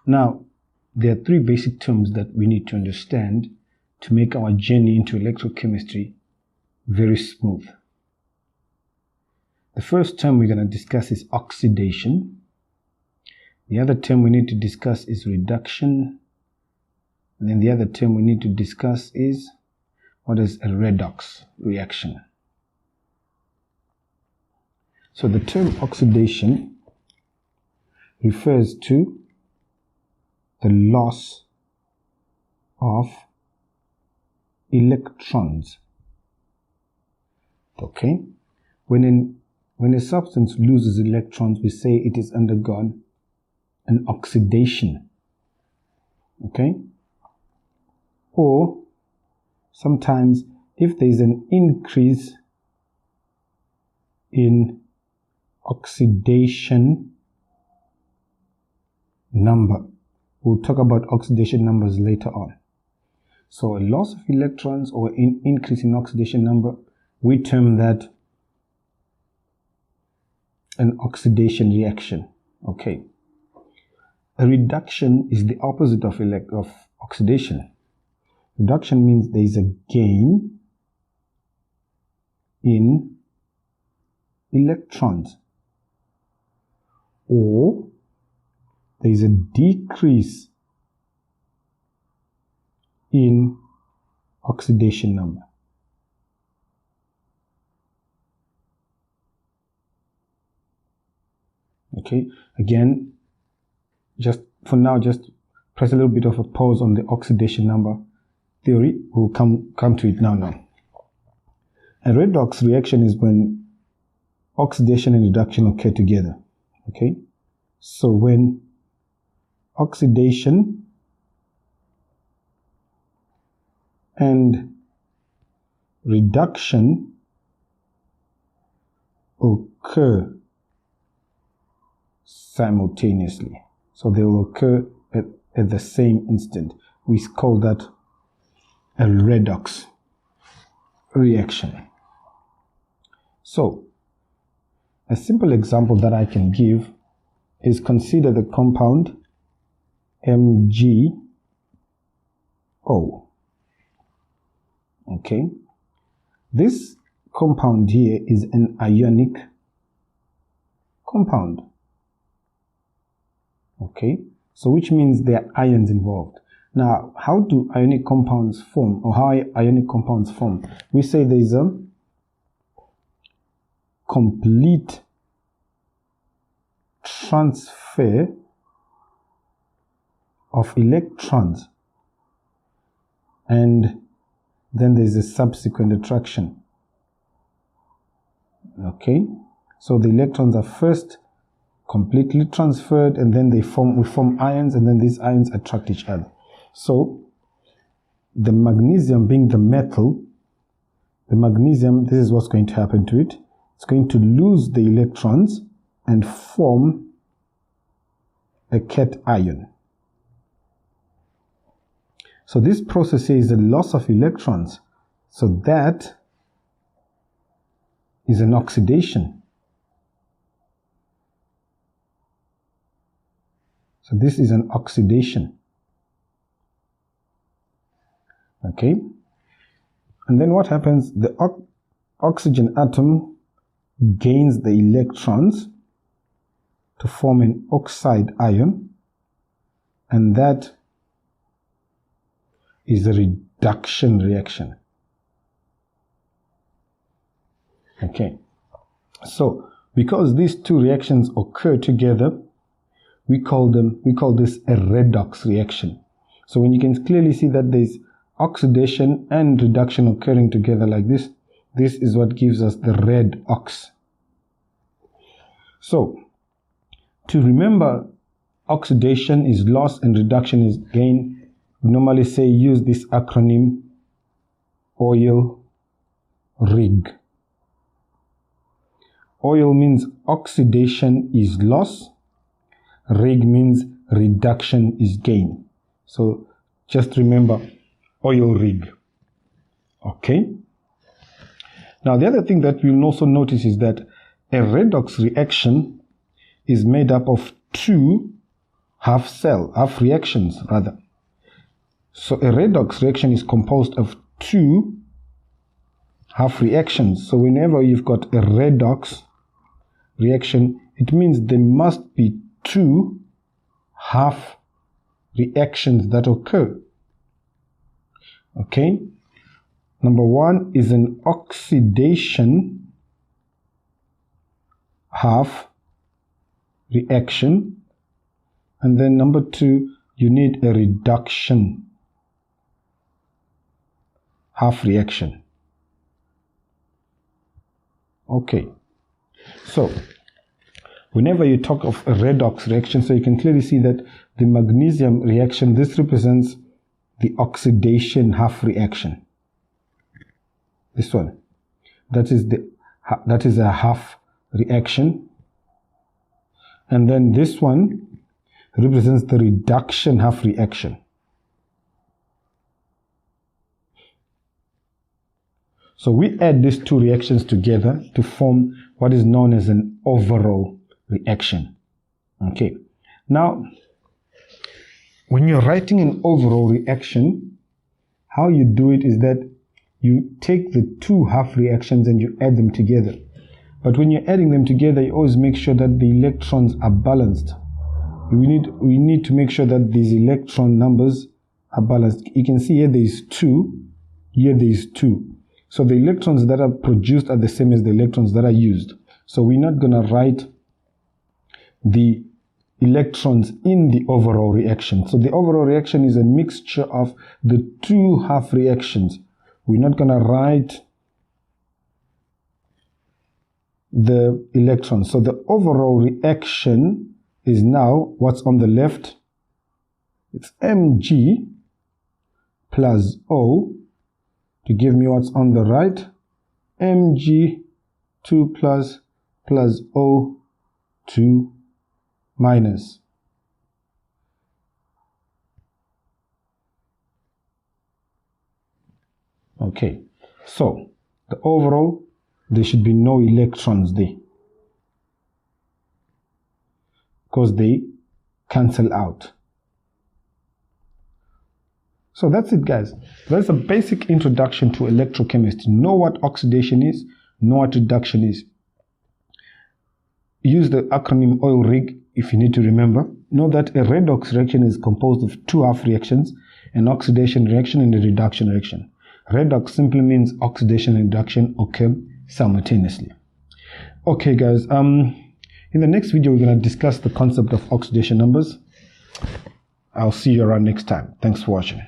Now, there are three basic terms that we need to understand to make our journey into electrochemistry very smooth. The first term we're going to discuss is oxidation. The other term we need to discuss is reduction. And then the other term we need to discuss is what is a redox reaction. So the term oxidation refers to the loss of electrons. Okay? When a substance loses electrons, we say it has undergone an oxidation. Okay? Or sometimes if there is an increase in oxidation number. We'll talk about oxidation numbers later on. So a loss of electrons or an increase in oxidation number, we term that an oxidation reaction. Okay. A reduction is the opposite of oxidation. Reduction means there is a gain in electrons, or there is a decrease in oxidation number. Okay, again, just for now, just press a little bit of a pause on the oxidation number theory. We'll come to it now. A redox reaction is when oxidation and reduction occur together. Okay, so when oxidation and reduction occur simultaneously, so they will occur at the same instant, we call that a redox reaction. So a simple example that I can give is, consider the compound MgO. Okay, this compound here is an ionic compound. Okay, so which means there are ions involved. Now, how do ionic compounds form, or how ionic compounds form? We say there is a complete transfer of electrons, and then there is a subsequent attraction. Okay, so the electrons are first completely transferred, and then we form ions, and then these ions attract each other. So the magnesium, being the metal, the magnesium, this is what's going to happen to it. It's going to lose the electrons and form a cation. So this process here is a loss of electrons. So that is an oxidation. So this is an oxidation. Okay. And then what happens? The oxygen atom gains the electrons to form an oxide ion, and that is a reduction reaction. Okay, so because these two reactions occur together, we call this a redox reaction. So when you can clearly see that there's oxidation and reduction occurring together like this, this is what gives us the redox. So to remember, oxidation is loss and reduction is gain. We normally say use this acronym OIL RIG. OIL means oxidation is loss, RIG means reduction is gain. So just remember OIL RIG. Okay. Now the other thing that we'll also notice is that a redox reaction is made up of two half reactions rather. So a redox reaction is composed of two half reactions. So whenever you've got a redox reaction, it means there must be two half reactions that occur. Okay, number one is an oxidation half reaction, and then number two, you need a reduction half reaction. Okay, so whenever you talk of a redox reaction, so you can clearly see that the magnesium reaction, this represents the oxidation half reaction. This one, that is a half reaction, and then this one represents the reduction half reaction. So we add these two reactions together to form what is known as an overall reaction. Okay, now when you're writing an overall reaction, how you do it is that you take the two half reactions and you add them together. But when you're adding them together, you always make sure that the electrons are balanced. We need to make sure that these electron numbers are balanced. You can see here there is 2, here there is 2. So the electrons that are produced are the same as the electrons that are used. So we're not going to write the electrons in the overall reaction. So the overall reaction is a mixture of the two half reactions. We're not going to write the electrons. So the overall reaction is now what's on the left. It's Mg plus O to give me what's on the right. Mg2 plus O2 minus. Okay, so the overall, there should be no electrons there because they cancel out. So that's it, guys. That's a basic introduction to electrochemistry. Know what oxidation is, know what reduction is. Use the acronym OILRIG if you need to remember. Know that a redox reaction is composed of two half reactions, an oxidation reaction and a reduction reaction. Redox simply means oxidation and reduction occur simultaneously. Okay, guys, in the next video we're going to discuss the concept of oxidation numbers. I'll see you around next time. Thanks for watching.